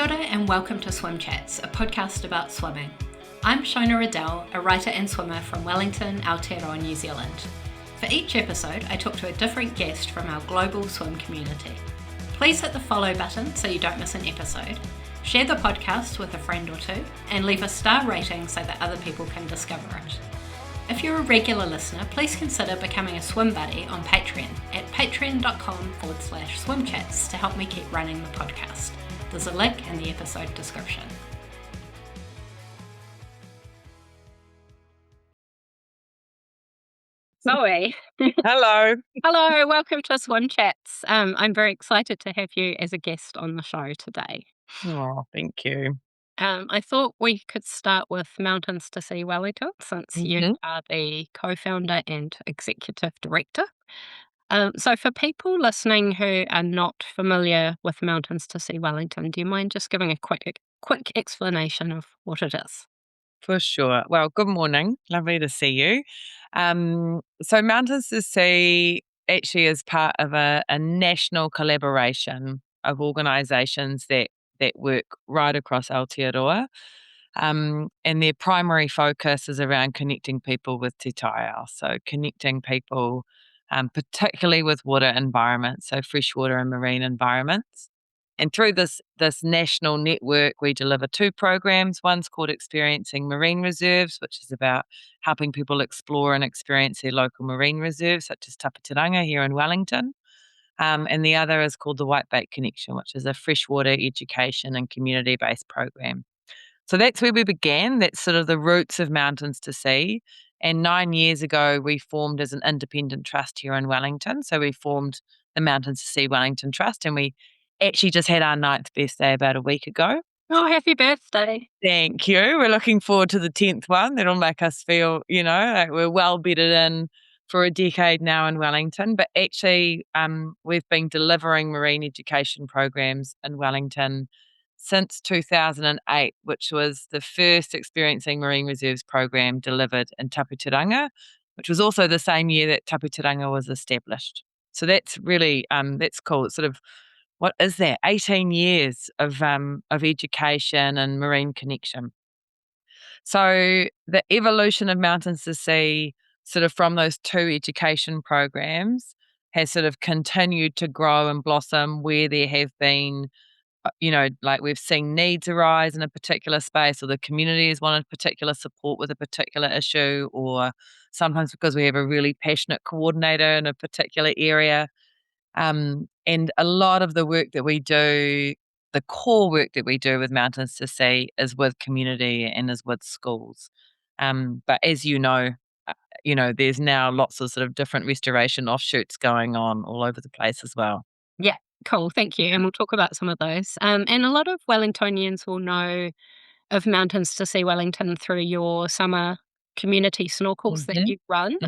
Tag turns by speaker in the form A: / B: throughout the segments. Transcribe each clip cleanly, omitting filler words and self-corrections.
A: Kia ora and welcome to Swim Chats, a podcast about swimming. I'm Shona Riddell, a writer and swimmer from Wellington, Aotearoa, New Zealand. For each episode, I talk to a different guest from our global swim community. Please hit the follow button so you don't miss an episode, share the podcast with a friend or two, and leave a star rating so that other people can discover it. If you're a regular listener, please consider becoming a swim buddy on Patreon at patreon.com/swimchats to help me keep running the podcast. There's a link in the episode description. Zoe.
B: Hello.
A: Hello, welcome to Swim Chats. I'm very excited to have you as a guest on the show today.
B: Oh, thank you.
A: I thought we could start with Mountains to Sea Wellington, since you are the co-founder and executive director. So for people listening who are not familiar with Mountains to Sea Wellington, do you mind just giving a quick explanation of what it is?
B: For sure. Well, good morning. Lovely to see you. So Mountains to Sea actually is part of a national collaboration of organisations that work right across Aotearoa. And their primary focus is around connecting people with te taia, so connecting people particularly with water environments, so freshwater and marine environments. And through this national network, we deliver two programs. One's called Experiencing Marine Reserves, which is about helping people explore and experience their local marine reserves, such as Tapatiranga here in Wellington. And the other is called the Whitebait Connection, which is a freshwater education and community-based program. So that's where we began. That's sort of the roots of Mountains to Sea. And 9 years ago, we formed as an independent trust here in Wellington. So we formed the Mountains to Sea Wellington Trust, and we actually just had our 9th birthday about a week ago.
A: Oh, happy birthday.
B: Thank you. We're looking forward to the 10th one. That'll make us feel, like we're well bedded in for a decade now in Wellington. But actually, we've been delivering marine education programs in Wellington since 2008, which was the first Experiencing Marine Reserves program delivered in Tapatiranga, which was also the same year that Tapatiranga was established. So that's really, that's cool. It's sort of, what is that? 18 years of education and marine connection. So the evolution of Mountains to Sea, sort of from those two education programs, has sort of continued to grow and blossom where there have been, like we've seen needs arise in a particular space, or the community has wanted particular support with a particular issue, or sometimes because we have a really passionate coordinator in a particular area. And a lot of the work that we do, the core work that we do with Mountains to Sea, is with community and is with schools. But as there's now lots of sort of different restoration offshoots going on all over the place as well.
A: Yeah, cool. Thank you. And we'll talk about some of those. And a lot of Wellingtonians will know of Mountains to Sea Wellington through your summer community snorkels that you run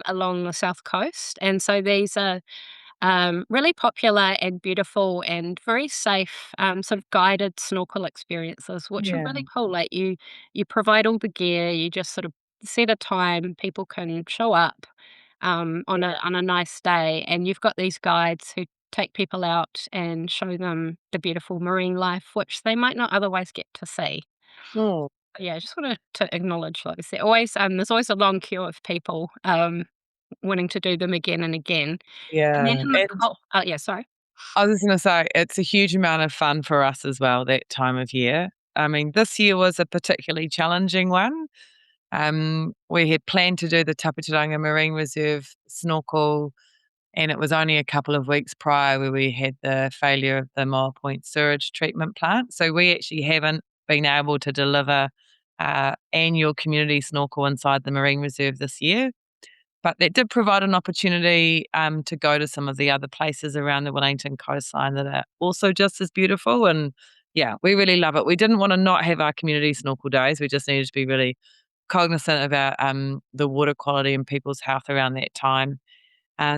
A: along the south coast. And so these are really popular and beautiful and very safe sort of guided snorkel experiences, which are really cool. Like you provide all the gear, you just sort of set a time, people can show up on a nice day, and you've got these guides who take people out and show them the beautiful marine life, which they might not otherwise get to see.
B: Mm.
A: Yeah, I just wanted to acknowledge those. There's always a long queue of people wanting to do them again and again. And then
B: Yeah.
A: yeah, sorry.
B: I was just going to say, it's a huge amount of fun for us as well, that time of year. I mean, this year was a particularly challenging one. We had planned to do the Tapatiranga Marine Reserve snorkel, and it was only a couple of weeks prior where we had the failure of the Moa Point sewage treatment plant. So we actually haven't been able to deliver annual community snorkel inside the Marine Reserve this year. But that did provide an opportunity to go to some of the other places around the Wellington coastline that are also just as beautiful. And yeah, we really love it. We didn't want to not have our community snorkel days. We just needed to be really cognizant about the water quality and people's health around that time.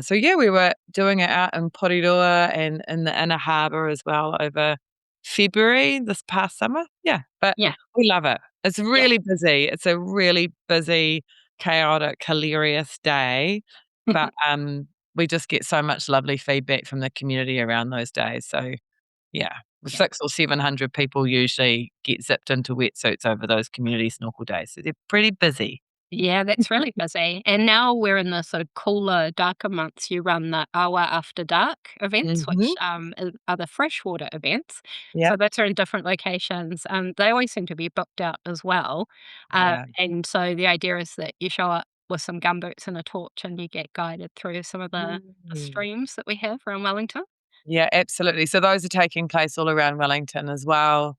B: So yeah, we were doing it out in Porirua and in the inner harbour as well over February this past summer. Yeah, but
A: Yeah.
B: we love it. It's really busy. It's a really busy, chaotic, hilarious day, but we just get so much lovely feedback from the community around those days. So yeah.
A: Yeah.
B: 600 or 700 people usually get zipped into wetsuits over those community snorkel days. So they're pretty busy.
A: Yeah, that's really busy. And now we're in the sort of cooler, darker months. You run the Awa After Dark events, which
B: Hmm.
A: are the freshwater events.
B: Yep.
A: So those are in different locations. They always seem to be booked out as well.
B: Yeah.
A: And so the idea is that you show up with some gumboots and a torch and you get guided through some of the
B: Mm.
A: streams that we have around Wellington.
B: Yeah, absolutely. So those are taking place all around Wellington as well.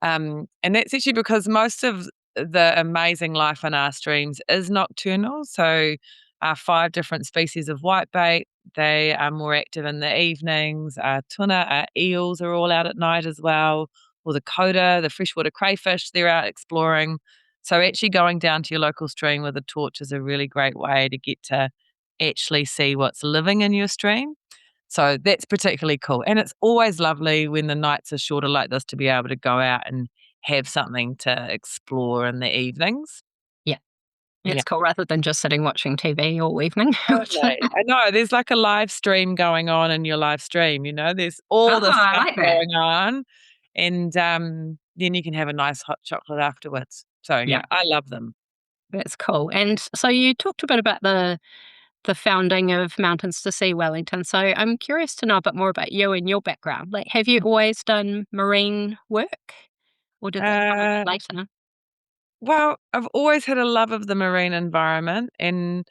B: And that's actually because most of the amazing life in our streams is nocturnal. So our 5 different species of whitebait, they are more active in the evenings. Our tuna, our eels are all out at night as well. Or the coda, the freshwater crayfish, they're out exploring. So actually going down to your local stream with a torch is a really great way to get to actually see what's living in your stream. So that's particularly cool. And it's always lovely when the nights are shorter like this to be able to go out and have something to explore in the evenings.
A: Yeah,
B: Yeah.
A: it's cool rather than just sitting watching TV all evening.
B: Totally. I know there's like a live stream going on in your live stream, there's
A: Oh,
B: all this
A: I
B: stuff
A: like that.
B: going on. And then you can have a nice hot chocolate afterwards. So
A: Yeah,
B: yeah, I love them.
A: that's cool. And so you talked a bit about the founding of Mountains to Sea Wellington. So I'm curious to know a bit more about you and your background. Like, have you always done marine work, or did that come a bit
B: Uh,
A: later?
B: well, I've always had a love of the marine environment, and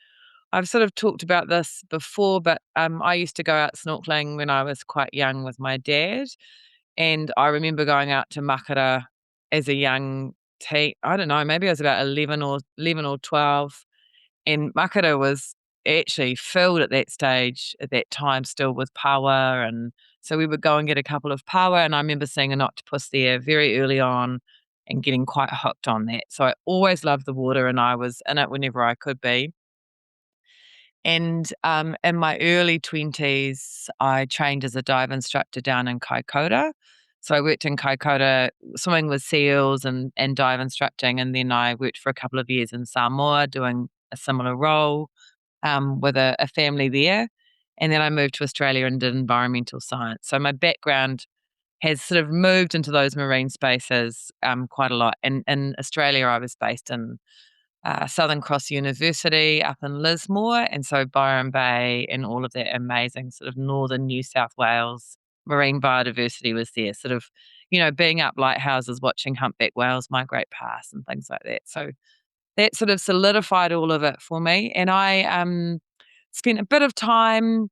B: I've sort of talked about this before, but I used to go out snorkeling when I was quite young with my dad, and I remember going out to Makara as a young teen. I don't know, maybe I was about 11 or 12, and Makara was actually filled at that stage, at that time, still with paua, and so we would go and get a couple of paua, and I remember seeing an octopus there very early on and getting quite hooked on that. So I always loved the water, and I was in it whenever I could be. And, in my early 20s, I trained as a dive instructor down in Kaikoura. So I worked in Kaikoura swimming with seals and dive instructing, and then I worked for a couple of years in Samoa doing a similar role, with a family there. And then I moved to Australia and did environmental science. So my background has sort of moved into those marine spaces, quite a lot. And in Australia, I was based in Southern Cross University up in Lismore, and so Byron Bay and all of that amazing sort of northern New South Wales marine biodiversity was there, sort of, being up lighthouses, watching humpback whales migrate past and things like that. So that sort of solidified all of it for me. And I spent a bit of time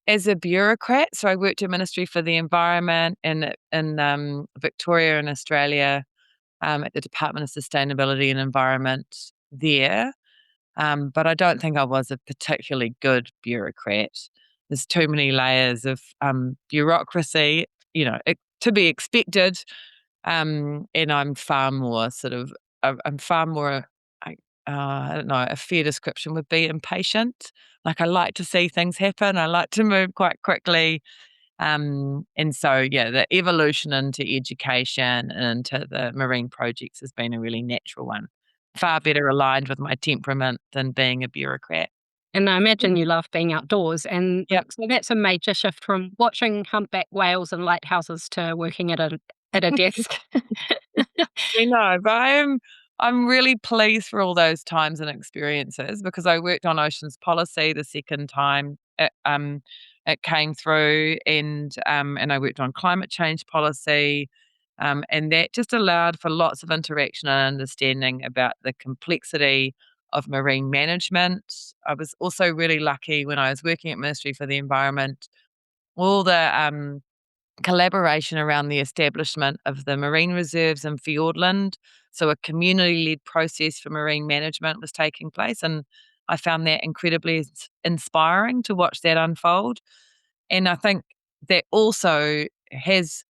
B: as a bureaucrat. So I worked at Ministry for the Environment in Victoria in Australia, at the Department of Sustainability and Environment there. But I don't think I was a particularly good bureaucrat. There's too many layers of bureaucracy, to be expected. And I'm far more sort of, I'm far more, I, I don't know, a fair description would be impatient. Like I like to see things happen. I like to move quite quickly. And so, yeah, the evolution into education and into the marine projects has been a really natural one. Far better aligned with my temperament than being a bureaucrat.
A: And I imagine you love being outdoors, and
B: Yep.
A: so that's a major shift from watching humpback whales and lighthouses to working at a desk.
B: I know, but I'm really pleased for all those times and experiences because I worked on oceans policy the second time it came through, and I worked on climate change policy, and that just allowed for lots of interaction and understanding about the complexity of marine management. I was also really lucky when I was working at Ministry for the Environment, all the collaboration around the establishment of the marine reserves in Fiordland. So a community-led process for marine management was taking place, and I found that incredibly inspiring to watch that unfold. And I think that also has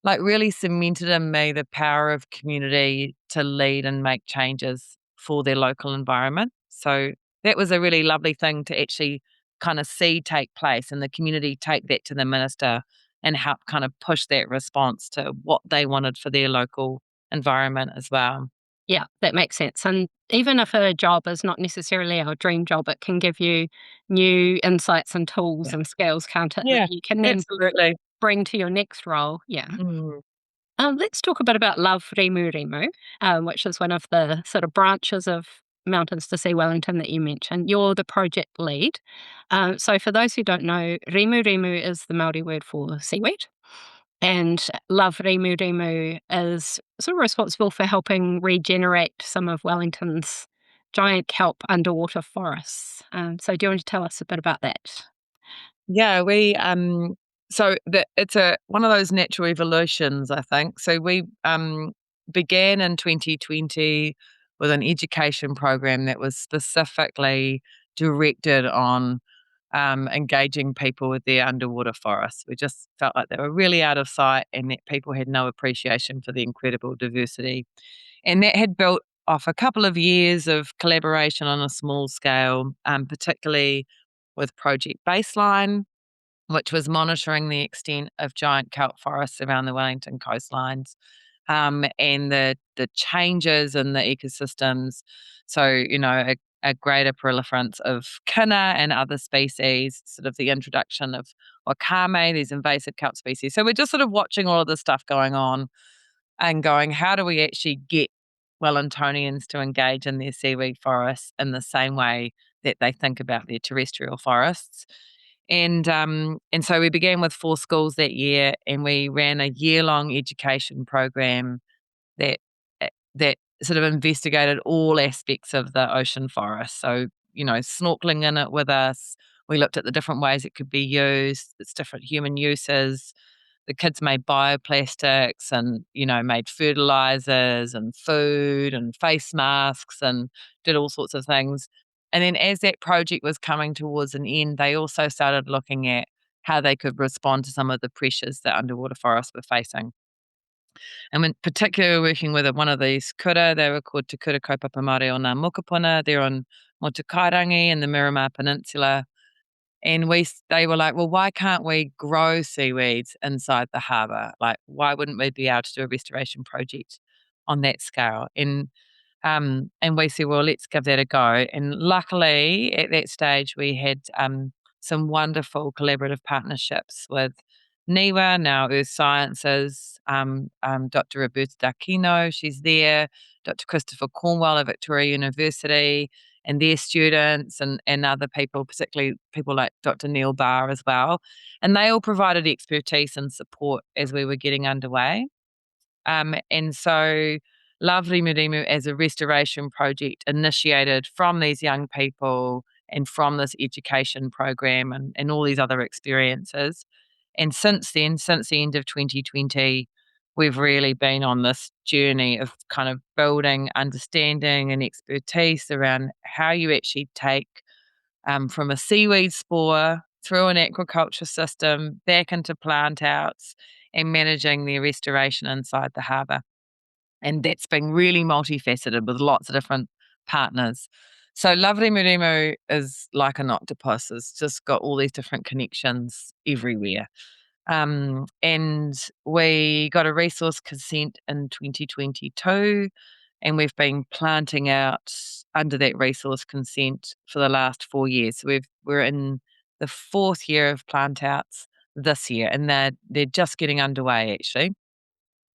B: like really cemented in me the power of community to lead and make changes for their local environment. So that was a really lovely thing to actually kind of see take place, and the community take that to the minister and help kind of push that response to what they wanted for their local environment as well.
A: Yeah, that makes sense. And even if a job is not necessarily our dream job, it can give you new insights and tools
B: Yeah.
A: and skills, can't it, that
B: Yeah,
A: you can then
B: absolutely.
A: bring to your next role. Yeah.
B: Mm.
A: Let's talk a bit about Love Rimurimu, which is one of the sort of branches of Mountains to See Wellington that you mentioned. You're the project lead. So for those who don't know, Rimurimu is the Māori word for seaweed. And Love Rimurimu is sort of responsible for helping regenerate some of Wellington's giant kelp underwater forests. So do you want to tell us a bit about that?
B: Yeah, we so it's a one of those natural evolutions, I think. So we began in 2020 with an education program that was specifically directed on engaging people with their underwater forests. We just felt like they were really out of sight and that people had no appreciation for the incredible diversity. And that had built off a couple of years of collaboration on a small scale, particularly with Project Baseline, which was monitoring the extent of giant kelp forests around the Wellington coastlines, and the changes in the ecosystems. So, a greater proliferance of kinna and other species, sort of the introduction of wakame, these invasive kelp species. So we're just sort of watching all of this stuff going on and going, how do we actually get Wellingtonians to engage in their seaweed forests in the same way that they think about their terrestrial forests? And so we began with 4 schools that year, and we ran a year-long education program that that sort of investigated all aspects of the ocean forest. So, snorkeling in it with us. We looked at the different ways it could be used, its different human uses. The kids made bioplastics and, made fertilizers and food and face masks and did all sorts of things. And then as that project was coming towards an end, they also started looking at how they could respond to some of the pressures that underwater forests were facing. And when particularly working with one of these kura, they were called Te Kura Kaupapa Māori o Ngā Mokopuna. They're on Motukairangi in the Miramar Peninsula. And they were like, well, why can't we grow seaweeds inside the harbour? Like, why wouldn't we be able to do a restoration project on that scale? And we said, well, let's give that a go. And luckily, at that stage, we had some wonderful collaborative partnerships with NIWA, now Earth Sciences, Dr. Roberta D'Aquino, she's there, Dr. Christopher Cornwell at Victoria University, and their students and other people, particularly people like Dr. Neil Barr as well. And they all provided expertise and support as we were getting underway. And so Love Rimurimu as a restoration project initiated from these young people and from this education program and all these other experiences. And since then, since the end of 2020, we've really been on this journey of kind of building understanding and expertise around how you actually take from a seaweed spore through an aquaculture system back into plant outs and managing their restoration inside the harbour. And that's been really multifaceted with lots of different partners. So Love Rimurimu is like an octopus. It's just got all these different connections everywhere. And we got a resource consent in 2022, and we've been planting out under that resource consent for the last 4 years. So we're in the 4th year of plant outs this year, and they're just getting underway actually.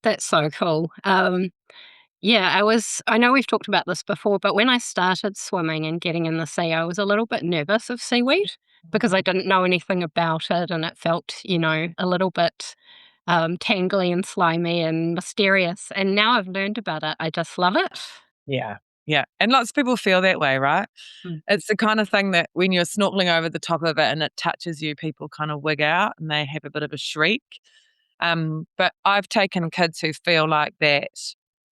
A: That's so cool. Yeah, I know we've talked about this before, but when I started swimming and getting in the sea, I was a little bit nervous of seaweed because I didn't know anything about it and it felt, a little bit tangly and slimy and mysterious. And now I've learned about it. I just love it.
B: Yeah. Yeah. And lots of people feel that way, right?
A: Mm.
B: It's the kind of thing that when you're snorkeling over the top of it and it touches you, people kind of wig out and they have a bit of a shriek. But I've taken kids who feel like that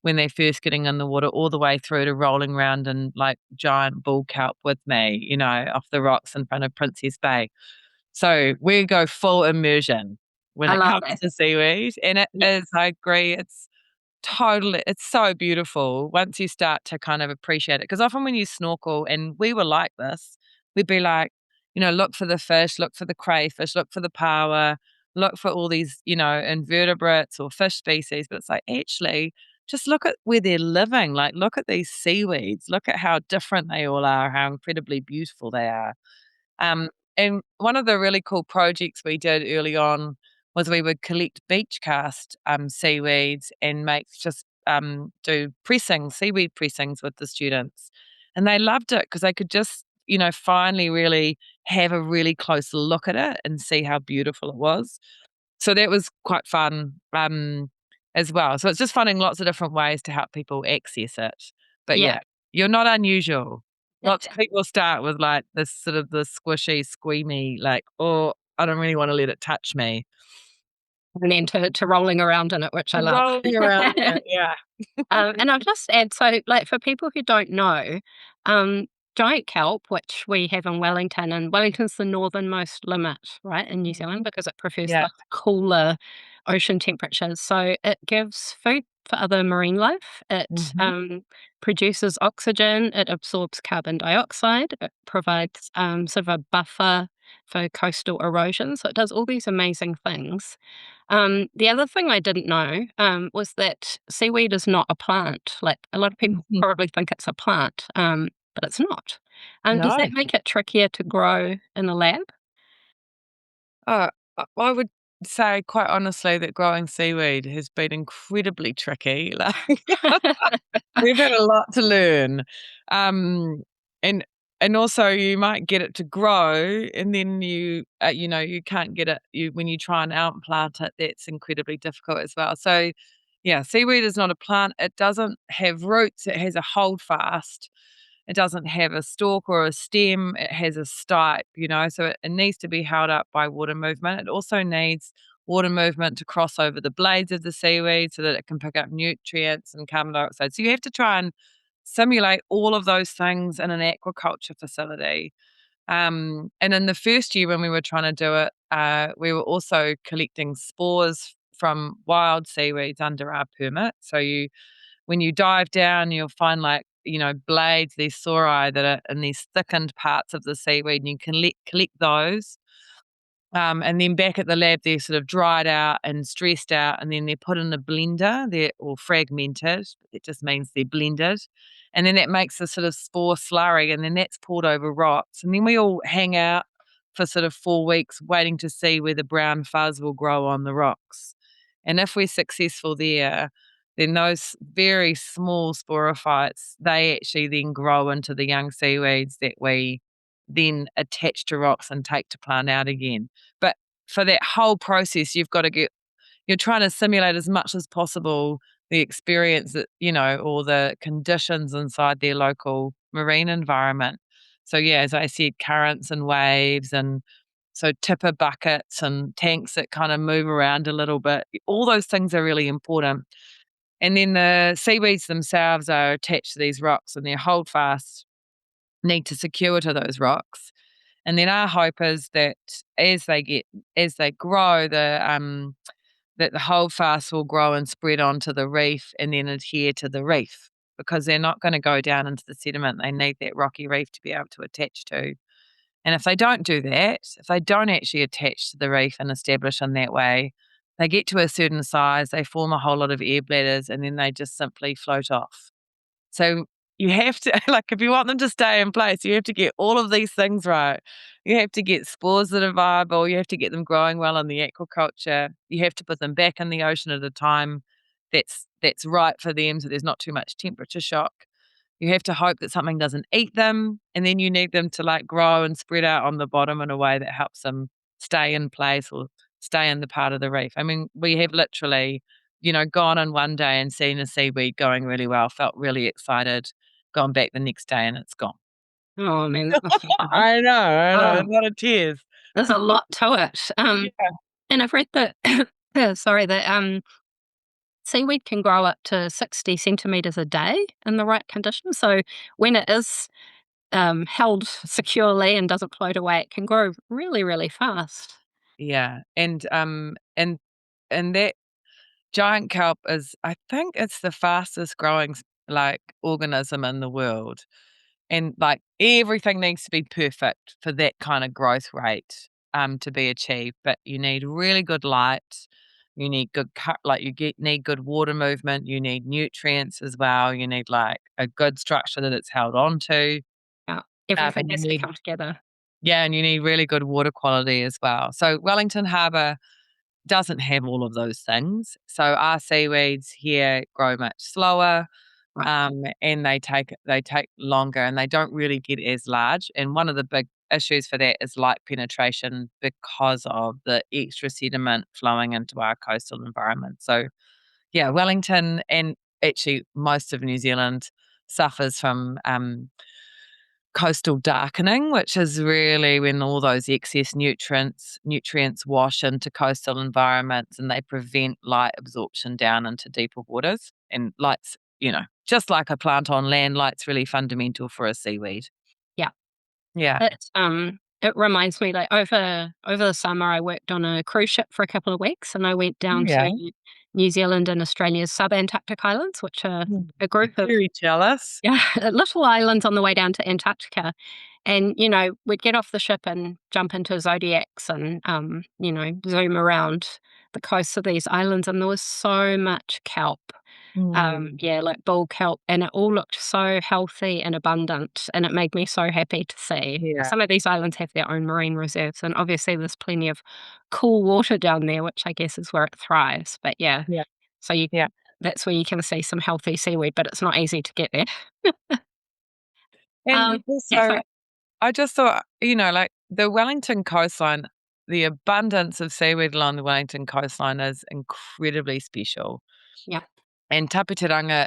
B: when they're first getting in the water all the way through to rolling around in like giant bull kelp with me, off the rocks in front of Princess Bay. So we go full immersion when
A: I
B: it
A: love
B: comes
A: that.
B: to seaweed. And it
A: Yeah.
B: is, I agree, it's so beautiful once you start to kind of appreciate it. Because often when you snorkel, and we were like this, we'd be like, look for the fish, look for the crayfish, look for the power, look for all these, invertebrates or fish species. But it's like, actually, just look at where they're living. Like, look at these seaweeds, look at how different they all are, how incredibly beautiful they are. And one of the really cool projects we did early on was we would collect beach cast seaweeds and make do seaweed pressings with the students. And they loved it because they could just, finally really have a really close look at it and see how beautiful it was. So that was quite fun as well. So it's just finding lots of different ways to help people access it. But
A: Yeah.
B: yeah, you're not unusual.
A: It
B: Lots of people start with like this sort of the squishy, squeamy, like, oh, I don't really want to let it touch me.
A: and then to rolling around in it, which I love.
B: Rolling around in it, yeah.
A: And I'll just add, so, like, for people who don't know, um, giant kelp, which we have in Wellington, and Wellington's the northernmost limit, right, in New Zealand,
B: Mhm.
A: because it prefers
B: Yeah.
A: the cooler ocean temperatures. So it gives food for other marine life. It
B: Mhm.
A: produces oxygen. It absorbs carbon dioxide. It provides sort of a buffer for coastal erosion. So it does all these amazing things. The other thing I didn't know was that seaweed is not a plant. Like, a lot of people
B: Mhm.
A: probably think it's a plant, but it's not. Does
B: No.
A: that make it trickier to grow in a lab?
B: Oh, I would say quite honestly that growing seaweed has been incredibly tricky. Like we've had a lot to learn. Um, and also you might get it to grow and then you can't get it when you try and outplant it, that's incredibly difficult as well. So yeah, seaweed is not a plant. It doesn't have roots, it has a holdfast. It doesn't have a stalk or a stem, it has a stipe, so it needs to be held up by water movement. It also needs water movement to cross over the blades of the seaweed so that it can pick up nutrients and carbon dioxide. So you have to try and simulate all of those things in an aquaculture facility. And in the first year when we were trying to do it, we were also collecting spores from wild seaweeds under our permit. So when you dive down, you'll find blades, these sori that are in these thickened parts of the seaweed, and you can collect those. And then back at the lab, they're sort of dried out and stressed out, and then they're put in a blender, or fragmented. It just means they're blended. And then that makes a sort of spore slurry, and then that's poured over rocks. And then we all hang out for sort of 4 weeks waiting to see where the brown fuzz will grow on the rocks. And if we're successful there, then those very small sporophytes, they actually then grow into the young seaweeds that we then attach to rocks and take to plant out again. But for that whole process, you're trying to simulate as much as possible the experience or the conditions inside their local marine environment. So yeah, as I said, currents and waves, and so tipper buckets and tanks that kind of move around a little bit. All those things are really important. And then the seaweeds themselves are attached to these rocks, and their holdfast need to secure to those rocks. And then our hope is that as they grow, that the holdfast will grow and spread onto the reef and then adhere to the reef, because they're not going to go down into the sediment. They need that rocky reef to be able to attach to. And if they don't do that, if they don't actually attach to the reef and establish in that way, they get to a certain size, they form a whole lot of air bladders, and then they just simply float off. So you have to, like, if you want them to stay in place, you have to get all of these things right. You have to get spores that are viable. You have to get them growing well in the aquaculture. You have to put them back in the ocean at a time that's right for them, so there's not too much temperature shock. You have to hope that something doesn't eat them, and then you need them to like grow and spread out on the bottom in a way that helps them stay in place or stay in the part of the reef. I mean, we have literally, gone on one day and seen a seaweed going really well, felt really excited, gone back the next day and it's gone.
A: Oh, man.
B: I know, a
A: Oh,
B: lot of tears.
A: there's a lot to it.
B: Yeah.
A: And I've read that, sorry, that seaweed can grow up to 60 centimeters a day in the right conditions. So when it is held securely and doesn't float away, it can grow really, really fast.
B: Yeah, and that giant kelp is, I think it's the fastest growing organism in the world. And, like, everything needs to be perfect for that kinda growth rate, to be achieved, but you need really good light, you need good need good water movement, you need nutrients as well, you need, like, a good structure that it's held onto,
A: Yeah, everything
B: and you
A: has to
B: need
A: come together.
B: yeah, and you need really good water quality as well. So Wellington Harbour, doesn't have all of those things. So our seaweeds here grow much slower,
A: Right.
B: and they take longer, and they don't really get as large. And one of the big issues for that is light penetration because of the extra sediment flowing into our coastal environment. So yeah, Wellington and actually most of New Zealand suffers from coastal darkening, which is really when all those excess nutrients wash into coastal environments, and they prevent light absorption down into deeper waters. And light's, just like a plant on land, light's really fundamental for a seaweed.
A: Yeah.
B: Yeah.
A: It reminds me, like, over the summer, I worked on a cruise ship for a couple of weeks, and I went down
B: Yeah.
A: to New Zealand and Australia's sub-Antarctic islands, which are
B: Mm.
A: a group of,
B: Very jealous.
A: yeah, little islands on the way down to Antarctica. And, we'd get off the ship and jump into Zodiacs and, zoom around the coasts of these islands, and there was so much kelp.
B: Mm.
A: Yeah, like bull kelp, and it all looked so healthy and abundant, and it made me so happy to see.
B: Yeah.
A: Some of these islands have their own marine reserves, and obviously there's plenty of cool water down there, which I guess is where it thrives. But yeah,
B: Yeah.
A: so you
B: Yeah.
A: that's where you can see some healthy seaweed, but it's not easy to get there.
B: And
A: Yeah,
B: also, I just thought, like the Wellington coastline, the abundance of seaweed along the Wellington coastline is incredibly special.
A: yeah.
B: And Tapitaranga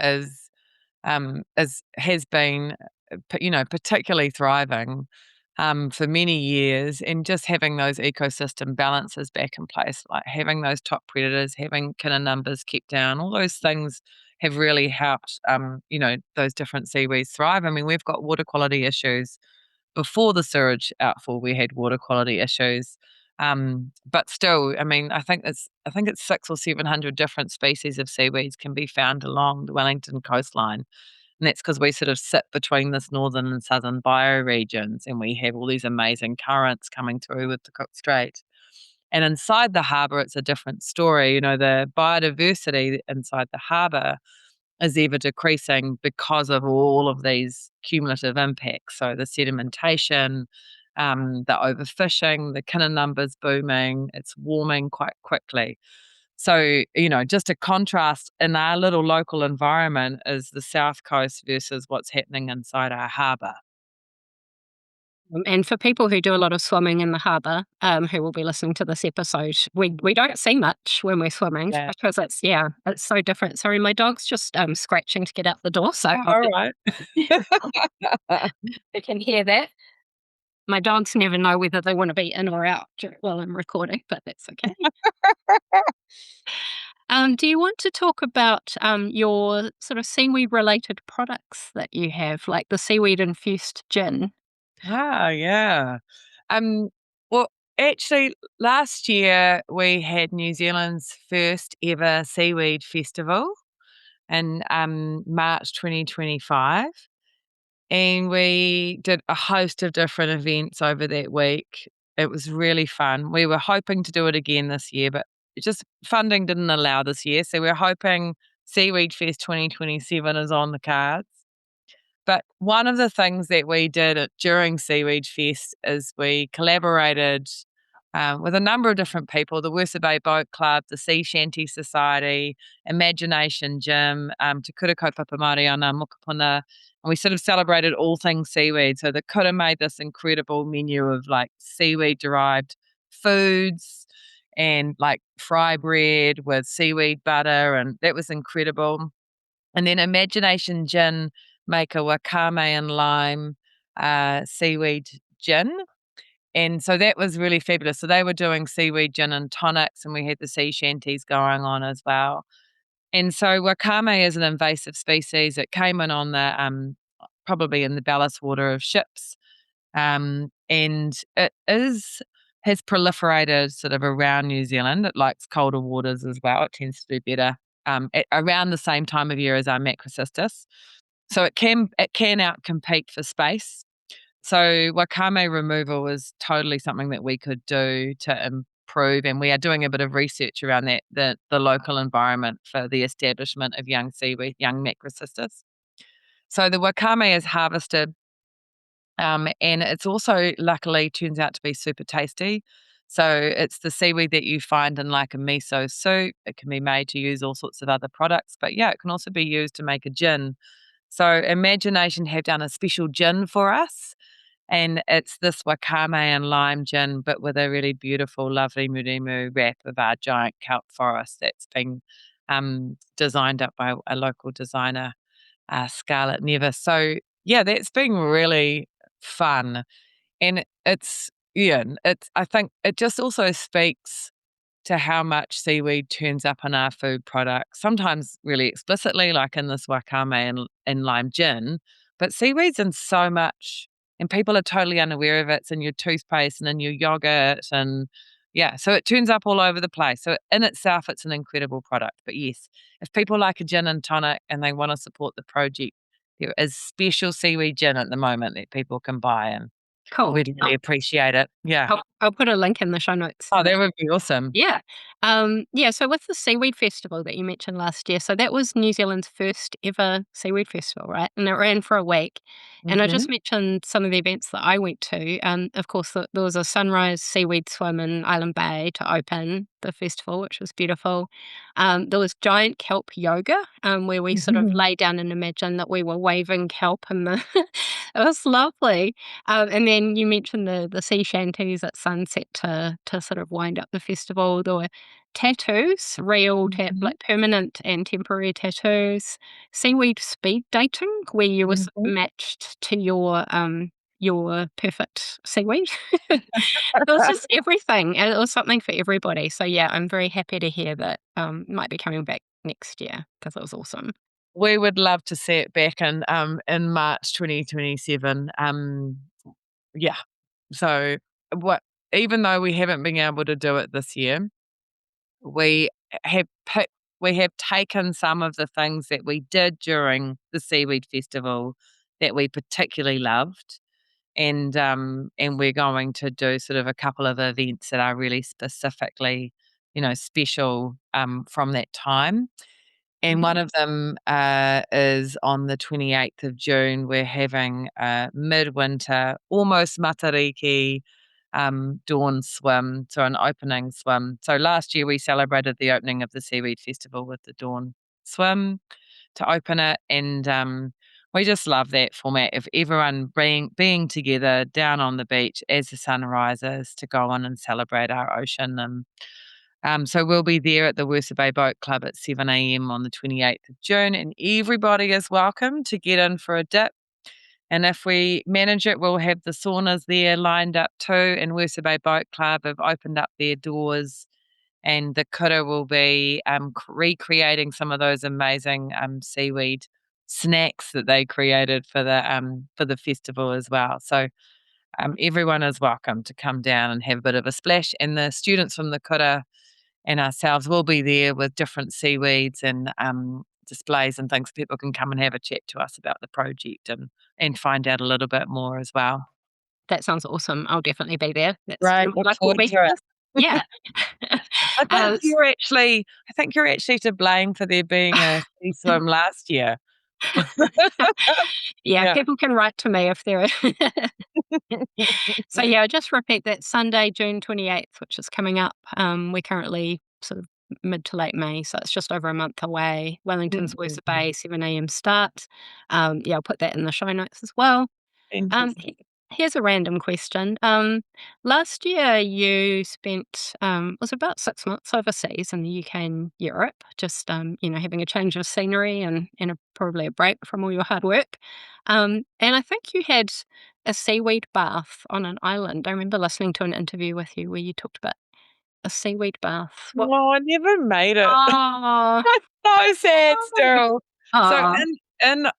B: has been, particularly thriving for many years, and just having those ecosystem balances back in place, like having those top predators, having kinner numbers kept down, all those things have really helped, those different seaweeds thrive. I mean, we've got water quality issues. Before the sewage outfall, we had water quality issues. But still, I mean, I think it's 600 or 700 different species of seaweeds can be found along the Wellington coastline. And that's because we sort of sit between this northern and southern bioregions, and we have all these amazing currents coming through with the Cook Strait. And inside the harbour, it's a different story. The biodiversity inside the harbour is ever decreasing because of all of these cumulative impacts. So the sedimentation, the overfishing, the kinner numbers booming, it's warming quite quickly. So, just a contrast in our little local environment is the South Coast versus what's happening inside our harbour.
A: And for people who do a lot of swimming in the harbour, who will be listening to this episode, we don't see much when we're swimming
B: Yeah.
A: because it's so different. Sorry, my dog's just scratching to get out the door, so
B: All right.
A: you can hear that. My dogs never know whether they want to be in or out while I'm recording, but that's okay. Do you want to talk about your sort of seaweed related products that you have, like the seaweed infused gin?
B: Yeah. Um, well, actually, last year we had New Zealand's first ever seaweed festival in March 2025. And we did a host of different events over that week. It was really fun. We were hoping to do it again this year, but just funding didn't allow this year. So we're hoping Seaweed Fest 2027 is on the cards. But one of the things that we did during Seaweed Fest is we collaborated with a number of different people: the Worcester Bay Boat Club, the Sea Shanty Society, Imagination Gym, Te Kura Kaupapa Mariana, Mokopuna, and we sort of celebrated all things seaweed. So the Kura made this incredible menu of like seaweed derived foods and like fry bread with seaweed butter, and that was incredible. And then Imagination Gin make a wakame and lime seaweed gin. And so that was really fabulous. So they were doing seaweed gin and tonics, and we had the sea shanties going on as well. And so wakame is an invasive species. It came in on the probably in the ballast water of ships, and it has proliferated sort of around New Zealand. It likes colder waters as well. It tends to do better around the same time of year as our macrocystis. So it can outcompete for space. So wakame removal is totally something that we could do to improve, and we are doing a bit of research around that, the local environment for the establishment of young seaweed, young macrocystis. So the wakame is harvested, and it's also luckily turns out to be super tasty. So it's the seaweed that you find in like a miso soup. It can be made to use all sorts of other products, but yeah, it can also be used to make a gin. So Imagination have done a special gin for us, and it's this wakame and lime gin, but with a really beautiful, lovely murimu wrap of our giant kelp forest that's been designed up by a local designer, Scarlett Nevis. So yeah, that's been really fun, and I think it just also speaks to how much seaweed turns up in our food products, sometimes really explicitly, like in this wakame and lime gin, but seaweed's in so much, and people are totally unaware of it. It's in your toothpaste and in your yogurt, and yeah, so it turns up all over the place. So in itself, it's an incredible product. But yes, if people like a gin and tonic and they want to support the project, there is special seaweed gin at the moment that people can buy, and
A: Cool.
B: we'd really appreciate it. Yeah.
A: I'll put a link in the show notes
B: Oh,
A: for
B: that
A: that.
B: would be awesome.
A: Yeah. Yeah, so with the Seaweed Festival that you mentioned last year, so that was New Zealand's first ever seaweed festival, right? And it ran for a week. And I
B: Mhm.
A: just mentioned some of the events that I went to. Of course, there was a sunrise seaweed swim in Island Bay to open the festival, which was beautiful. There was giant kelp yoga, where we sort of lay down and imagine that we were waving kelp in the. It was lovely. And then you mentioned the sea shanties at sunset to sort of wind up the festival. There were tattoos,
B: Mhm.
A: like permanent and temporary tattoos, seaweed speed dating, where you were
B: Mhm.
A: matched to your perfect seaweed. It was just everything. And it was something for everybody. So yeah, I'm very happy to hear that might be coming back next year because it was awesome.
B: We would love to see it back in March 2027. Yeah. So what even though we haven't been able to do it this year, we have we have taken some of the things that we did during the Seaweed Festival that we particularly loved, and we're going to do sort of a couple of events that are really specifically, special, from that time. And
A: Mhm.
B: one of them, is on the 28th of June. We're having a midwinter, almost matariki, dawn swim, so an opening swim. So last year we celebrated the opening of the Seaweed Festival with the dawn swim to open it, and we just love that format of everyone being together down on the beach as the sun rises to go on and celebrate our ocean. And so we'll be there at the Worcester Bay Boat Club at 7 a.m. on the 28th of June, and everybody is welcome to get in for a dip. And if we manage it, we'll have the saunas there lined up too. And Worcester Bay Boat Club have opened up their doors, and the kura will be recreating some of those amazing seaweed snacks that they created for the festival as well. So everyone is welcome to come down and have a bit of a splash. And the students from the kura and ourselves will be there with different seaweeds and displays and things. People can come and have a chat to us about the project and find out a little bit more as well.
A: That sounds awesome. I'll definitely be there. That's
B: Right,
A: one of
B: look
A: my local
B: forward to it.
A: beaches. Yeah.
B: I think
A: Uh,
B: you're actually to blame for there being a sea swim last year.
A: yeah,
B: Yeah.
A: people can write to me if they're So, yeah, I'll just repeat that Sunday, June 28th, which is coming up. We're currently sort of mid to late May, so it's just over a month away. Wellington's Worcester
B: Mhm.
A: Bay, 7 a.m. start. Yeah, I'll put that in the show notes as well.
B: Fantastic.
A: Here's a random question. Last year you spent was about 6 months overseas in the UK and Europe, just having a change of scenery and probably a break from all your hard work. And I think you had a seaweed bath on an island. I remember listening to an interview with you where you talked about a seaweed bath. What?
B: Oh, I never made it.
A: Oh,
B: So sad still. So
A: oh,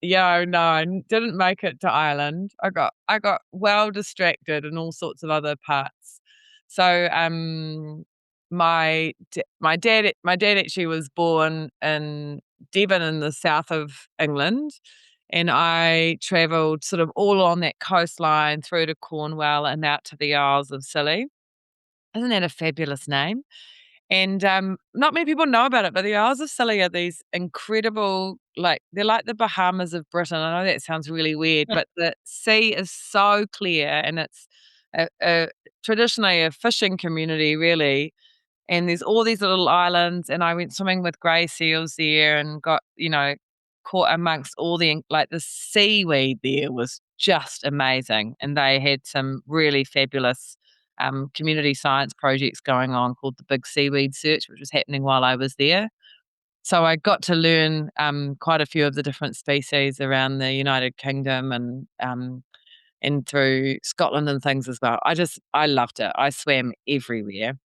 B: yeah, no, I didn't make it to Ireland. I got well distracted in all sorts of other parts. So, my dad actually was born in Devon in the south of England, and I travelled sort of all on that coastline through to Cornwall and out to the Isles of Scilly. Isn't that a fabulous name? And, not many people know about it, but the Isles of Scilly are these incredible, like, they're like the Bahamas of Britain. I know that sounds really weird, but the sea is so clear, and it's traditionally a fishing community, really. And there's all these little islands, and I went swimming with grey seals there and got, caught amongst all the seaweed there was just amazing. And they had some really fabulous community science projects going on called the Big Seaweed Search, which was happening while I was there. So I got to learn quite a few of the different species around the United Kingdom and through Scotland and things as well. I loved it. I swam everywhere.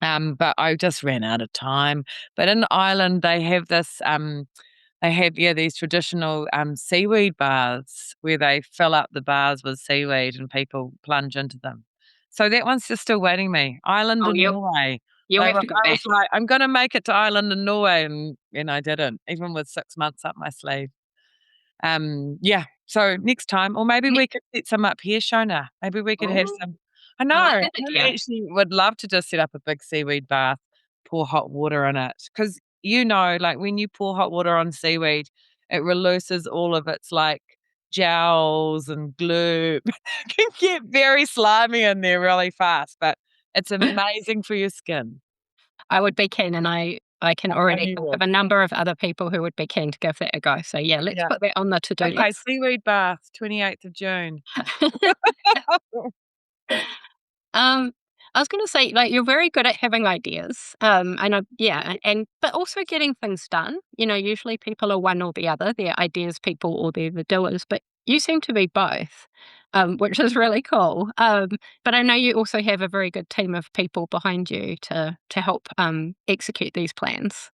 B: But I just ran out of time. But in Ireland, these traditional seaweed baths where they fill up the baths with seaweed and people plunge into them. So that one's just still waiting me. Ireland
A: Oh,
B: and Norway.
A: you'll have to go
B: I
A: back.
B: was like, I'm going to make it to Ireland and Norway, and I didn't, even with 6 months up my sleeve. Yeah. So next time, or maybe we could set some up here, Shona. Maybe we could have
A: Oh,
B: some. I know.
A: I like
B: I
A: that idea.
B: actually would love to just set up a big seaweed bath, pour hot water in it, because like when you pour hot water on seaweed, it releases all of its like gels and glue. It can get very slimy in there really fast, but it's amazing for your skin.
A: I would be keen, and I can
B: I know
A: already
B: you
A: think of
B: would.
A: a number of other people who would be keen to give that a go. So yeah, let's
B: Yeah.
A: put that on the to-do
B: Okay,
A: list.
B: seaweed bath, 28th of June.
A: Um, I was gonna say, like, you're very good at having ideas. And yeah, and but also getting things done. Usually people are one or the other. They're ideas people or they're the doers, but you seem to be both, which is really cool. But I know you also have a very good team of people behind you to help execute these plans.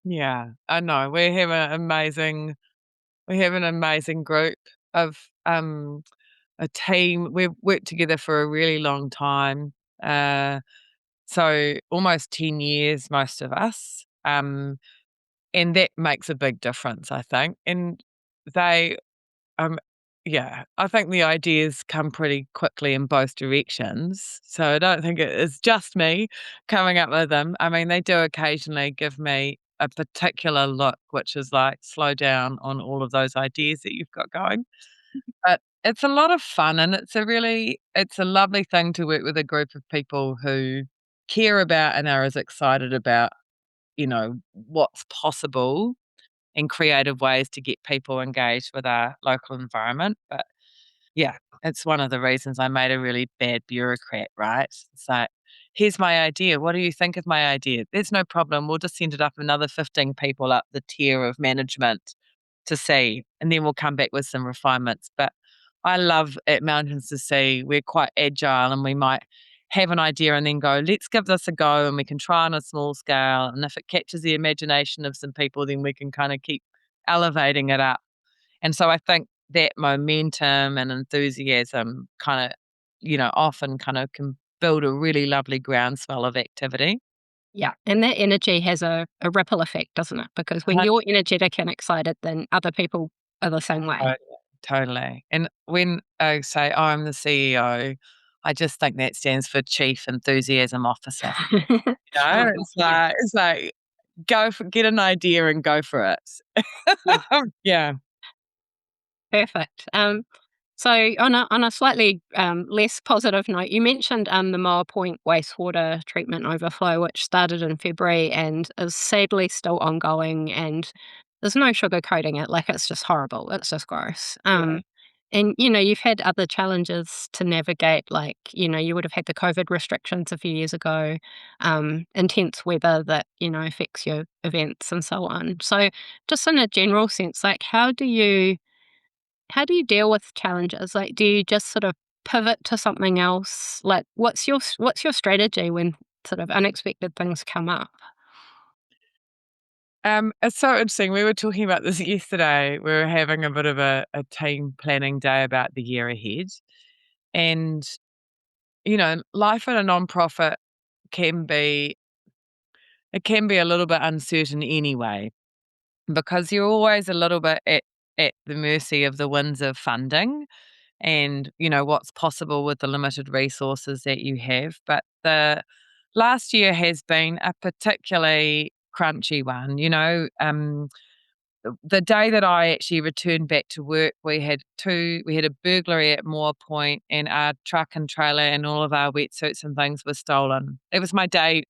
B: Yeah, I know. We have an amazing group of a team. We've worked together for a really long time. So almost 10 years, most of us. And that makes a big difference, I think. And they um yeah, I think the ideas come pretty quickly in both directions. So I don't think it is just me coming up with them. I mean, they do occasionally give me a particular look, which is like, slow down on all of those ideas that you've got going. But it's a lot of fun, and it's a lovely thing to work with a group of people who care about and are as excited about, what's possible and creative ways to get people engaged with our local environment. But yeah, it's one of the reasons I made a really bad bureaucrat, right? It's like, here's my idea. What do you think of my idea? There's no problem. We'll just send it up another 15 people up the tier of management to see, and then we'll come back with some refinements. But I love at Mountains to Sea, we're quite agile and we might have an idea and then go, let's give this a go, and we can try on a small scale. And if it catches the imagination of some people, then we can kind of keep elevating it up. And so I think that momentum and enthusiasm kind of, often kind of can build a really lovely groundswell of activity.
A: Yeah, and that energy has a ripple effect, doesn't it? Because when you're energetic and excited, then other people are the same way.
B: Totally, totally. And when I say, "Oh, I'm the CEO," I just think that stands for Chief Enthusiasm Officer.
A: Oh, well, yeah,
B: It's like, get an idea and go for it.
A: yeah,
B: Yeah.
A: perfect. So on a slightly less positive note, you mentioned the Moa Point wastewater treatment overflow, which started in February and is sadly still ongoing. And there's no sugarcoating it; like it's just horrible. It's just gross.
B: Yeah.
A: And you've had other challenges to navigate, like you would have had the COVID restrictions a few years ago, intense weather that affects your events and so on. So, just in a general sense, like how do you deal with challenges? Like, do you just sort of pivot to something else? Like, what's your strategy when sort of unexpected things come up?
B: It's so interesting. We were talking about this yesterday. We were having a bit of a team planning day about the year ahead. And, life in a nonprofit can be it can be a little bit uncertain anyway, because you're always a little bit at the mercy of the winds of funding and, what's possible with the limited resources that you have. But the last year has been a particularly crunchy one. the day that I actually returned back to work, we had a burglary at Moa Point, and our truck and trailer and all of our wetsuits and things were stolen. That was my day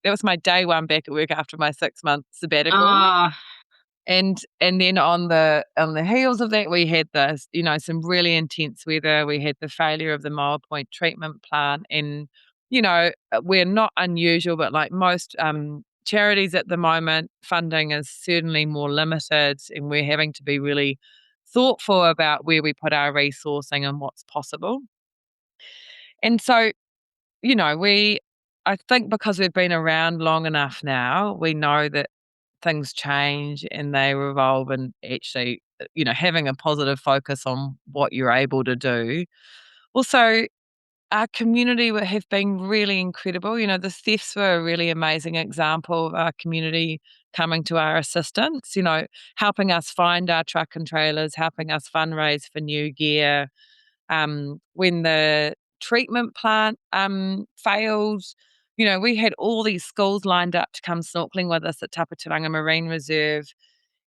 B: one back at work after my 6-month sabbatical.
A: Ah,
B: And then on the heels of that, we had this, some really intense weather. We had the failure of the Moa Point treatment plant, and we're not unusual, but like most charities at the moment, funding is certainly more limited, and we're having to be really thoughtful about where we put our resourcing and what's possible. And so, I think because we've been around long enough now, we know that things change and they revolve, and actually, having a positive focus on what you're able to do. Also, our community have been really incredible. The thefts were a really amazing example of our community coming to our assistance, helping us find our truck and trailers, helping us fundraise for new gear. When the treatment plant failed, we had all these schools lined up to come snorkeling with us at Tapaturanga Marine Reserve.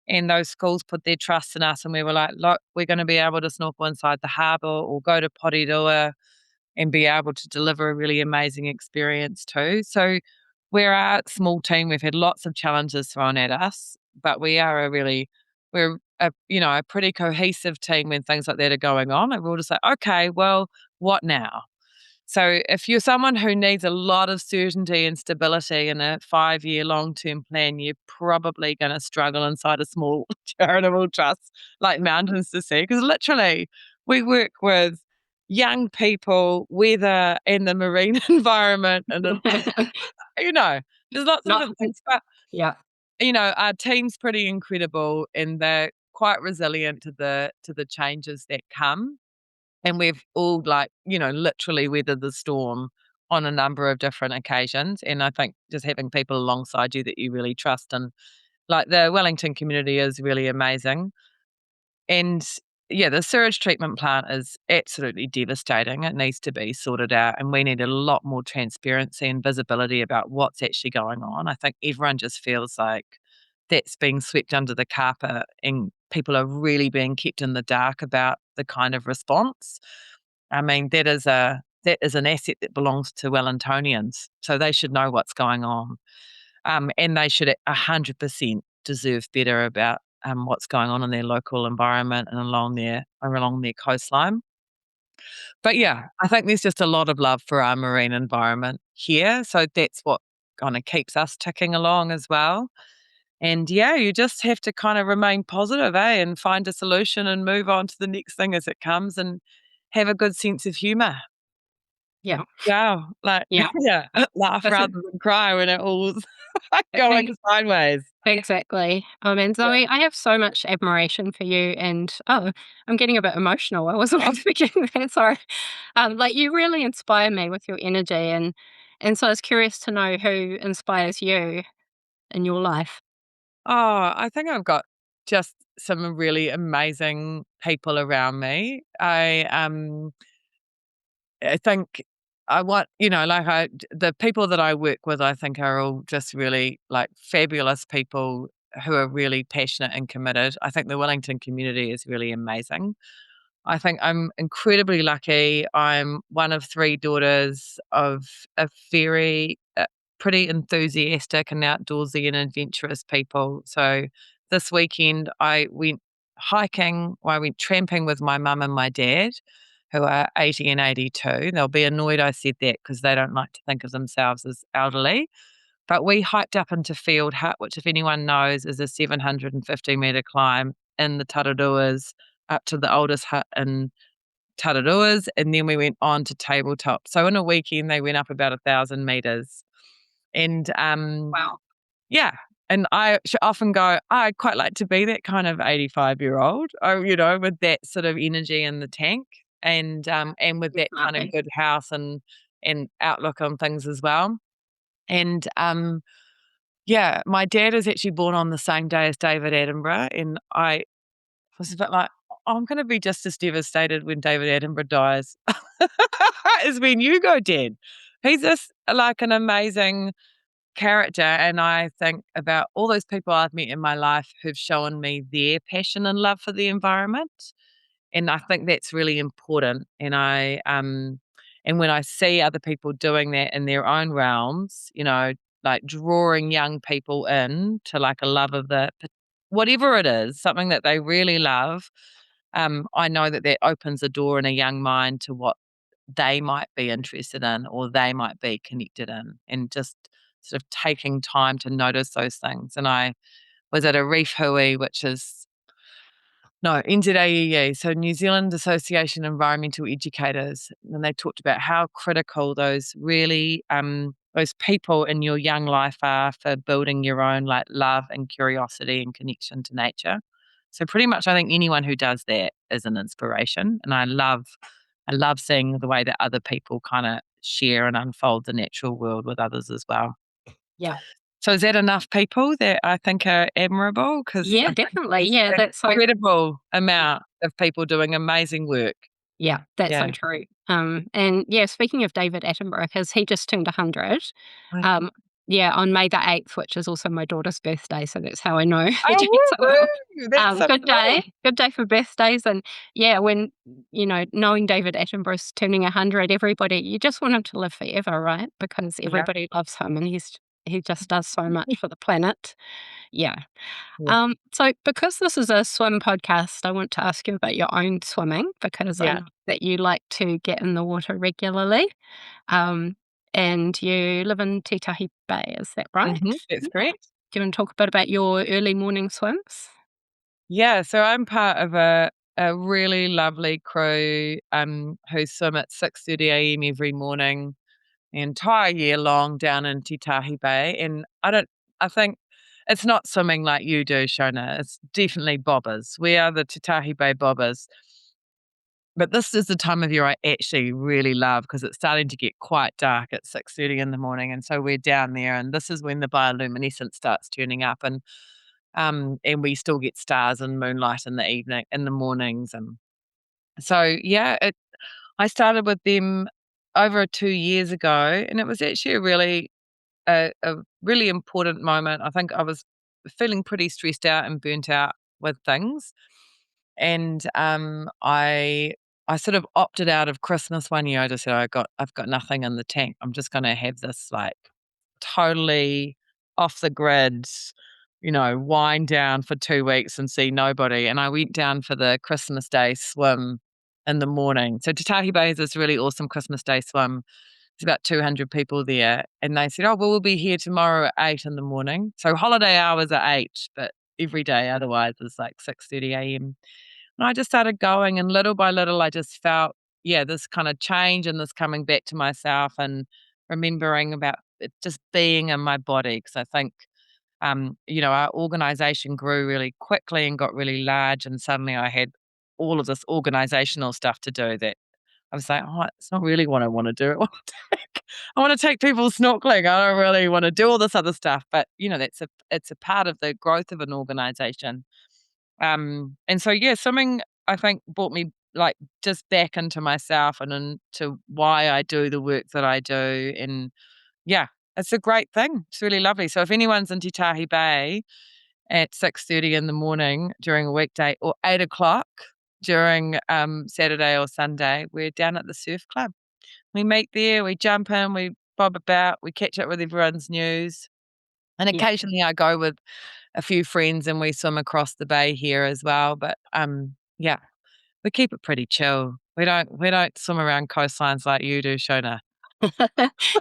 B: And those schools put their trust in us, and we were like, look, we're going to be able to snorkel inside the harbour or go to Porirua and be able to deliver a really amazing experience too. So we're a small team. We've had lots of challenges thrown at us, but we're a pretty cohesive team when things like that are going on. And we'll just say, okay, well, what now? So if you're someone who needs a lot of certainty and stability in a 5-year long-term plan, you're probably going to struggle inside a small charitable trust like Mountains to Sea, because literally we work with young people, weather, and the marine environment, and you know, there's lots of
A: not
B: different things. But
A: yeah.
B: our team's pretty incredible, and they're quite resilient to the changes that come. And we've all, like, literally weathered the storm on a number of different occasions. And I think just having people alongside you that you really trust, and like the Wellington community is really amazing. And yeah, the sewage treatment plant is absolutely devastating. It needs to be sorted out, and we need a lot more transparency and visibility about what's actually going on. I think everyone just feels like that's being swept under the carpet, and people are really being kept in the dark about the kind of response. I mean, that is an asset that belongs to Wellingtonians, so they should know what's going on. And they should 100% deserve better about what's going on in their local environment and along their coastline. But yeah, I think there's just a lot of love for our marine environment here, so that's what kind of keeps us ticking along as well. And yeah, you just have to kind of remain positive, and find a solution and move on to the next thing as it comes, and have a good sense of humor.
A: Yeah.
B: Yeah, like
A: Yeah.
B: yeah, laugh
A: That's it.
B: rather than cry when it all's going
A: Ex
B: sideways.
A: exactly. And
B: Yeah.
A: Zoe, I have so much admiration for you, and, I'm getting a bit emotional. I wasn't
B: Oh,
A: expecting that, sorry. Like, you really inspire me with your energy, and so I was curious to know who inspires you in your life.
B: I think I've got just some really amazing people around me. I think I want, like the people that I work with, I think are all just really like fabulous people who are really passionate and committed. I think the Wellington community is really amazing. I think I'm incredibly lucky. I'm one of 3 daughters of a very pretty enthusiastic and outdoorsy and adventurous people. So this weekend I went hiking, or I went tramping with my mum and my dad, who are 80 and 82. They'll be annoyed I said that because they don't like to think of themselves as elderly. But we hiked up into Field Hut, which, if anyone knows, is a 750-metre climb in the Tararuas up to the oldest hut in Tararuas, and then we went on to Tabletop. So in a weekend, they went up about 1,000 metres. And
A: Wow.
B: yeah, and I often go, I'd quite like to be that kind of 85-year-old, with that sort of energy in the tank, and with that kind of
A: Definitely.
B: good health and outlook on things as well. And yeah, my dad is actually born on the same day as David Attenborough, and I was a bit like, "Oh, I'm gonna be just as devastated when David Attenborough dies as when you go, Dad." He's just like an amazing character, and I think about all those people I've met in my life who've shown me their passion and love for the environment. And I think that's really important. And when I see other people doing that in their own realms, like drawing young people in to like a love of whatever it is, something that they really love, I know that that opens a door in a young mind to what they might be interested in or they might be connected in, and just sort of taking time to notice those things. And I was at a reef hui, which is no, NZAEE, so New Zealand Association of Environmental Educators, and they talked about how critical those people in your young life are for building your own like love and curiosity and connection to nature. So pretty much, I think anyone who does that is an inspiration, and I love seeing the way that other people kind of share and unfold the natural world with others as well.
A: Yeah.
B: So is that enough people that I think are admirable? Because
A: Yeah,
B: I think
A: definitely.
B: there's
A: Yeah,
B: an
A: that's so
B: incredible
A: yeah.
B: amount of people doing amazing work.
A: Yeah, that's so
B: Yeah.
A: true. And yeah, speaking of David Attenborough, 'cause he just turned 100,
B: I
A: um, yeah, on May the 8th, which is also my daughter's birthday, so that's how I know the
B: Oh,
A: date so well.
B: woo-hoo! That's so cool.
A: Good day for birthdays, and yeah, when, knowing David Attenborough's turning 100, everybody you just want him to live forever, right? Because
B: Yeah.
A: everybody loves him, and he just does so much for the planet. Yeah.
B: Yeah.
A: So because this is a swim podcast, I want to ask you about your own swimming because I
B: Yeah.
A: know that you like to get in the water regularly. Um, and you live in Titahi Bay, is that right?
B: That's
A: Yeah.
B: correct.
A: Do you want to talk a bit about your early morning swims?
B: Yeah, so I'm part of a really lovely crew, who swim at 6:30 AM every morning the entire year long down in Titahi Bay, and I think it's not swimming like you do, Shona, it's definitely bobbers. We are the Titahi Bay bobbers. But this is the time of year I actually really love because it's starting to get quite dark at 6:30 in the morning, and so we're down there, and this is when the bioluminescence starts turning up, and we still get stars and moonlight in the mornings, and so, yeah, I started with them over 2 years ago, and it was actually a really important moment. I think I was feeling pretty stressed out and burnt out with things, and, I sort of opted out of Christmas one year. I just said, I've got nothing in the tank. I'm just gonna have this, like, totally off the grid, wind down for 2 weeks and see nobody, and I went down for the Christmas Day swim in the morning. So Titahi Bay is this really awesome Christmas Day swim. There's about 200 people there, and they said, "Oh, well, we'll be here tomorrow at 8 in the morning." So holiday hours are 8, but every day otherwise is like 6:30 AM. And I just started going, and little by little, I just felt, yeah, this kind of change and this coming back to myself and remembering about it just being in my body. Because I think, our organization grew really quickly and got really large, and suddenly I had all of this organizational stuff to do that I was like, "Oh, it's not really what I wanna do. I wanna take people snorkeling. I don't really wanna do all this other stuff." But, it's a part of the growth of an organization. And so, yeah, swimming, I think, brought me, like, just back into myself and into why I do the work that I do, and, yeah, it's a great thing. It's really lovely. So if anyone's in Titahi Bay at 6:30 in the morning during a weekday or 8 o'clock during, Saturday or Sunday, we're down at the surf club. We meet there, we jump in, we bob about, we catch up with everyone's news, and
A: Yeah.
B: occasionally I go with a few friends and we swim across the bay here as well, but, yeah, we keep it pretty chill. We don't swim around coastlines like you do, Shona.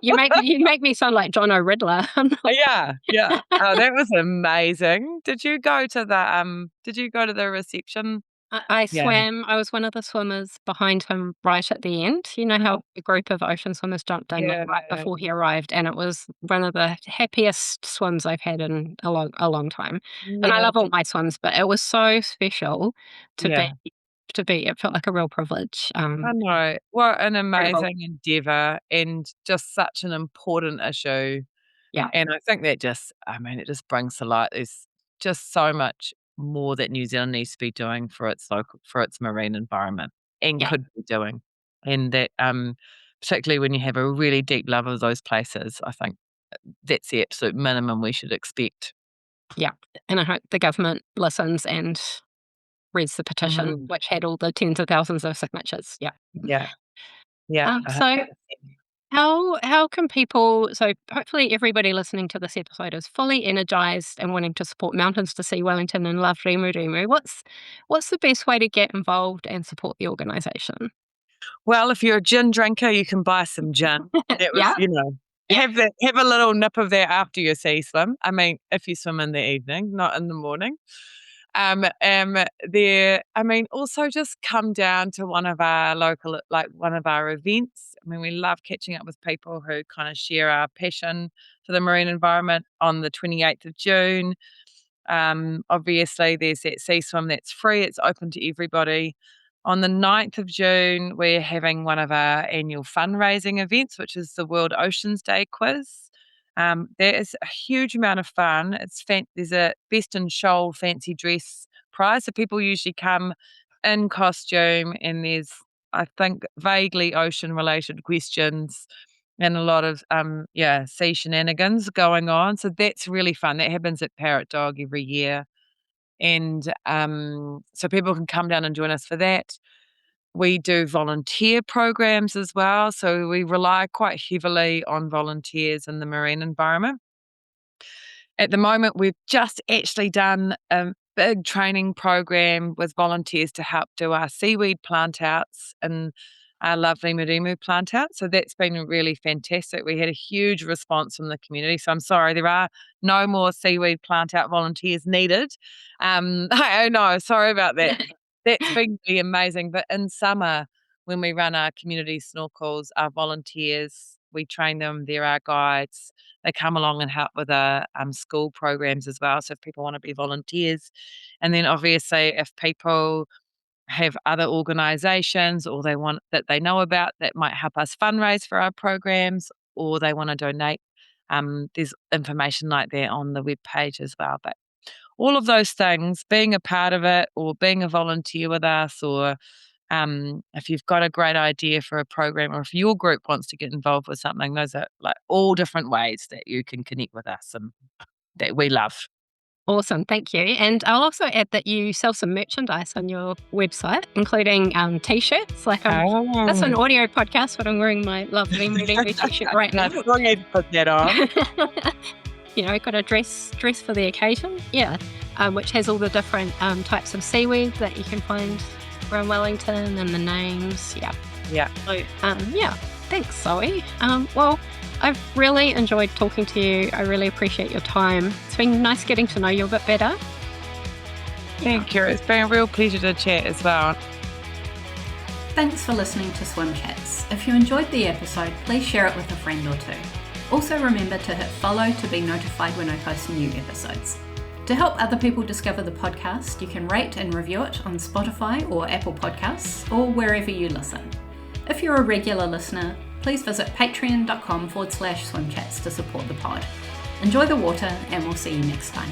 A: You make me sound like John O'Riddler. I'm not
B: Yeah, yeah. Oh, that was amazing. Did you go to the reception?
A: I
B: Yeah.
A: swam. I was one of the swimmers behind him right at the end. You know
B: Oh,
A: how a group of ocean swimmers jumped in, like,
B: yeah.
A: right before he arrived, and it was one of the happiest swims I've had in a long time. And I
B: Yeah,
A: love all my swims, but it was so special to be
B: yeah.
A: it felt like a real privilege.
B: I know. What an
A: Incredible.
B: amazing endeavour and just such an important issue.
A: Yeah,
B: And I think it just brings to light there's just so much more that New Zealand needs to be doing for its marine environment and
A: yeah,
B: could be doing. And that, particularly when you have a really deep love of those places, I think that's the absolute minimum we should expect.
A: Yeah, and I hope the government listens and reads the petition,
B: Mhm.
A: which had all the tens of thousands of signatures. Yeah.
B: Yeah, yeah,
A: So
B: 100%.
A: how can people, so hopefully everybody listening to this episode is fully energized and wanting to support Mountains to Sea Wellington and Love Rimurimu. What's the best way to get involved and support the organisation?
B: Well, if you're a gin drinker, you can buy some gin. That was,
A: Yeah. Yeah.
B: have a little nip of that after your sea swim. I mean, if you swim in the evening, not in the morning. Also just come down to one of our local, like one of our events. I mean, we love catching up with people who kind of share our passion for the marine environment on the 28th of June. Obviously, there's that sea swim that's free. It's open to everybody. On the 9th of June, we're having one of our annual fundraising events, which is the World Oceans Day quiz. There is a huge amount of fun. There's a best in shoal fancy dress prize, so people usually come in costume, and there's, I think, vaguely ocean related questions and a lot of sea shenanigans going on. So that's really fun. That happens at Parrot Dog every year, and so people can come down and join us for that. We do volunteer programs as well, so we rely quite heavily on volunteers in the marine environment. At the moment, we've just actually done a big training program with volunteers to help do our seaweed plant outs and our Love Rimurimu plant out. So that's been really fantastic. We had a huge response from the community. So I'm sorry, there are no more seaweed plant out volunteers needed. I know, sorry about that. That's been really amazing. But in summer, when we run our community snorkels, our volunteers, we train them, they're our guides. They come along and help with our school programs as well. So if people want to be volunteers, and then obviously if people have other organisations or they want that they know about that might help us fundraise for our programs, or they want to donate, there's information like that on the webpage as well. But all of those things, being a part of it or being a volunteer with us, or if you've got a great idea for a program, or if your group wants to get involved with something, those are like all different ways that you can connect with us and that we love.
A: Awesome, thank you. And I'll also add that you sell some merchandise on your website, including t-shirts. That's an
B: Oh.
A: audio podcast, but I'm wearing my Love Rimurimu t-shirt right now.
B: I need to put that on.
A: Got a dress for the occasion, which has all the different types of seaweed that you can find around Wellington and the names.
B: Yeah.
A: So, thanks, Zoe. Well, I've really enjoyed talking to you. I really appreciate your time. It's been nice getting to know you a bit better.
B: Thank you. It's been a real pleasure to chat as well.
C: Thanks for listening to Swim Chats. If you enjoyed the episode, please share it with a friend or two. Also remember to hit follow to be notified when I post new episodes. To help other people discover the podcast, you can rate and review it on Spotify or Apple Podcasts or wherever you listen. If you're a regular listener, please visit patreon.com/swimchats to support the pod. Enjoy the water, and we'll see you next time.